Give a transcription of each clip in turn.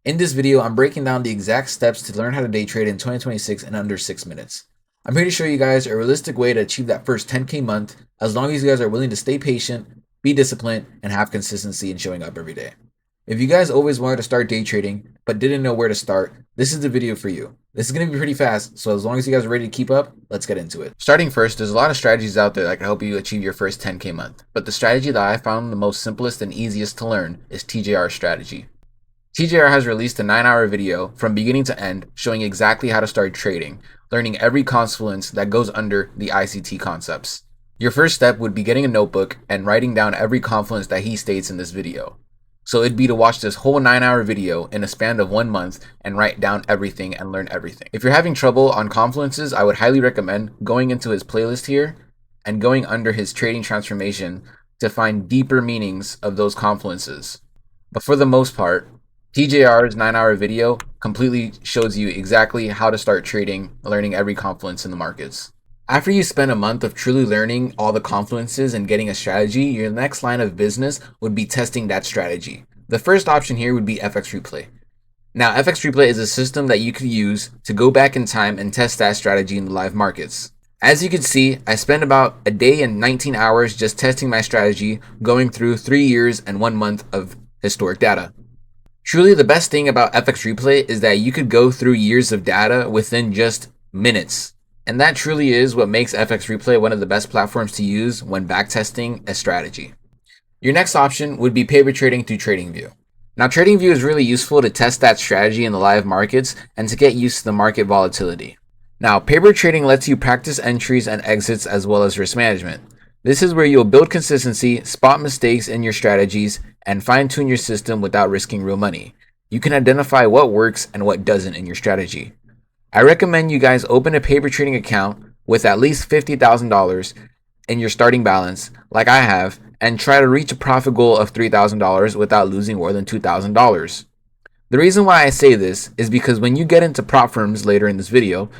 In this video, I'm breaking down the exact steps to learn how to day trade in 2026 in under 6 minutes. I'm here to show you guys a realistic way to achieve that first 10K month as long as you guys are willing to stay patient, be disciplined, and have consistency in showing up every day. If you guys always wanted to start day trading but didn't know where to start, this is the video for you. This is going to be pretty fast, so as long as you guys are ready to keep up, let's get into it. Starting first, there's a lot of strategies out there that can help you achieve your first 10K month, but the strategy that I found the most simplest and easiest to learn is TJR strategy. TJR has released a 9-hour video from beginning to end showing exactly how to start trading, learning every confluence that goes under the ICT concepts. Your first step would be getting a notebook and writing down every confluence that he states in this video. So it'd be to watch this whole 9-hour video in a span of 1 month and write down everything and learn everything. If you're having trouble on confluences, I would highly recommend going into his playlist here and going under his trading transformation to find deeper meanings of those confluences. But for the most part, TJR's 9-hour video completely shows you exactly how to start trading, learning every confluence in the markets. After you spend a month of truly learning all the confluences and getting a strategy, your next line of business would be testing that strategy. The first option here would be FX Replay. Now, FX Replay is a system that you could use to go back in time and test that strategy in the live markets. As you can see, I spent about a day and 19 hours just testing my strategy, going through 3 years and 1 month of historic data. Truly, the best thing about FX Replay is that you could go through years of data within just minutes. And that truly is what makes FX Replay one of the best platforms to use when backtesting a strategy. Your next option would be paper trading through TradingView. Now, TradingView is really useful to test that strategy in the live markets and to get used to the market volatility. Now, paper trading lets you practice entries and exits as well as risk management. This is where you'll build consistency, spot mistakes in your strategies, and fine-tune your system without risking real money. You can identify what works and what doesn't in your strategy. I recommend you guys open a paper trading account with at least $50,000 in your starting balance, like I have, and try to reach a profit goal of $3,000 without losing more than $2,000. The reason why I say this is because when you get into prop firms later in this video,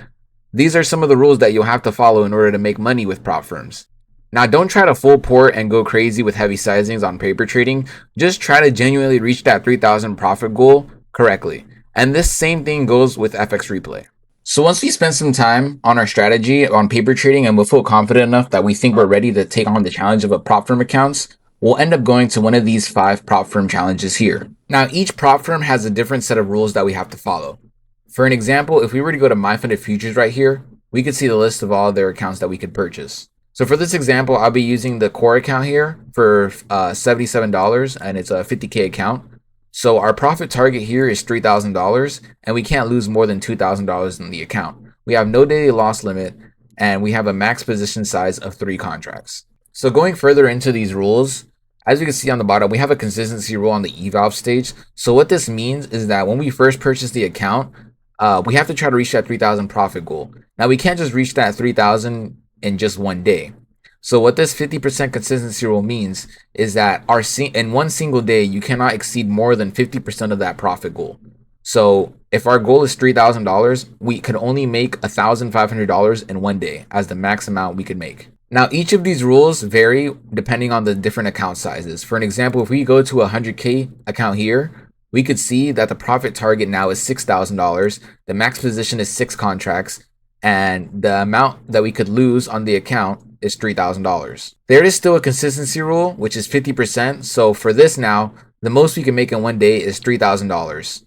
these are some of the rules that you'll have to follow in order to make money with prop firms. Now, don't try to full port and go crazy with heavy sizings on paper trading. Just try to genuinely reach that 3,000 profit goal correctly. And this same thing goes with FX Replay. So once we spend some time on our strategy on paper trading and we'll feel confident enough that we think we're ready to take on the challenge of a prop firm accounts, we'll end up going to one of these 5 prop firm challenges here. Now, each prop firm has a different set of rules that we have to follow. For an example, if we were to go to MyFunded Futures right here, we could see the list of all their accounts that we could purchase. So for this example, I'll be using the core account here for $77, and it's a 50K account. So our profit target here is $3,000, and we can't lose more than $2,000 in the account. We have no daily loss limit, and we have a max position size of 3 contracts. So going further into these rules, as you can see on the bottom, we have a consistency rule on the eval stage. So what this means is that when we first purchase the account, we have to try to reach that 3,000 profit goal. Now, we can't just reach that 3,000 in just one day. So what this 50% consistency rule means is that in one single day, you cannot exceed more than 50% of that profit goal. So if our goal is $3,000, we could only make $1,500 in one day as the max amount we could make. Now, each of these rules vary depending on the different account sizes. For an example, if we go to a 100K account here, we could see that the profit target now is $6,000. The max position is 6 contracts. And the amount that we could lose on the account is $3,000. There is still a consistency rule, which is 50%. So for this now, the most we can make in one day is $3,000,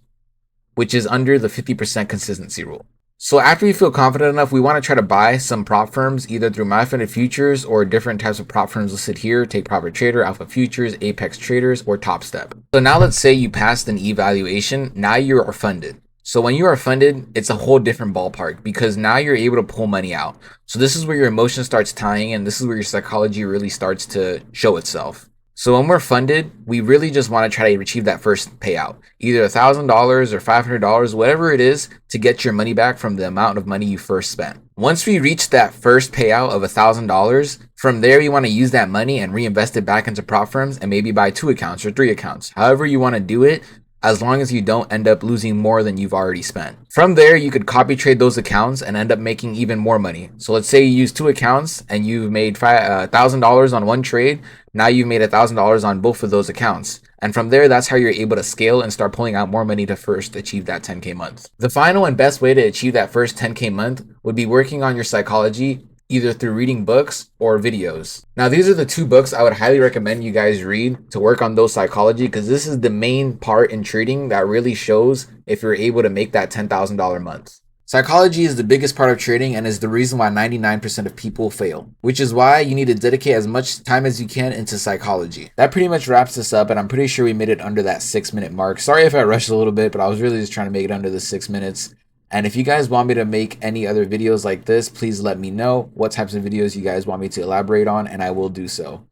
which is under the 50% consistency rule. So after you feel confident enough, we want to try to buy some prop firms either through MyFunded Futures or different types of prop firms listed here. Take Profit Trader, Alpha Futures, Apex Traders, or Top Step. So now let's say you passed an evaluation. Now you are funded. So when you are funded, it's a whole different ballpark because now you're able to pull money out. So this is where your emotion starts tying in. This is where your psychology really starts to show itself. So when we're funded, we really just want to try to achieve that first payout, either $1,000 or $500, whatever it is, to get your money back from the amount of money you first spent. Once we reach that first payout of $1,000, from there you want to use that money and reinvest it back into prop firms and maybe buy 2 accounts or 3 accounts. However you want to do it, as long as you don't end up losing more than you've already spent. From there, you could copy trade those accounts and end up making even more money. So let's say you use 2 accounts and you've made $1,000 on one trade. Now you've made $1,000 on both of those accounts. And from there, that's how you're able to scale and start pulling out more money to first achieve that 10K month. The final and best way to achieve that first 10K month would be working on your psychology, either through reading books or videos. Now, these are the two books I would highly recommend you guys read to work on those psychology, because this is the main part in trading that really shows if you're able to make that $10,000 month. Psychology is the biggest part of trading and is the reason why 99% of people fail, which is why you need to dedicate as much time as you can into psychology. That pretty much wraps this up, and I'm pretty sure we made it under that 6-minute mark. Sorry if I rushed a little bit, but I was really just trying to make it under the 6 minutes. And if you guys want me to make any other videos like this, please let me know what types of videos you guys want me to elaborate on, and I will do so.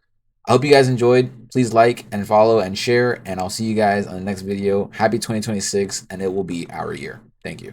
I hope you guys enjoyed. Please like and follow and share, and I'll see you guys on the next video. Happy 2026, and it will be our year. Thank you.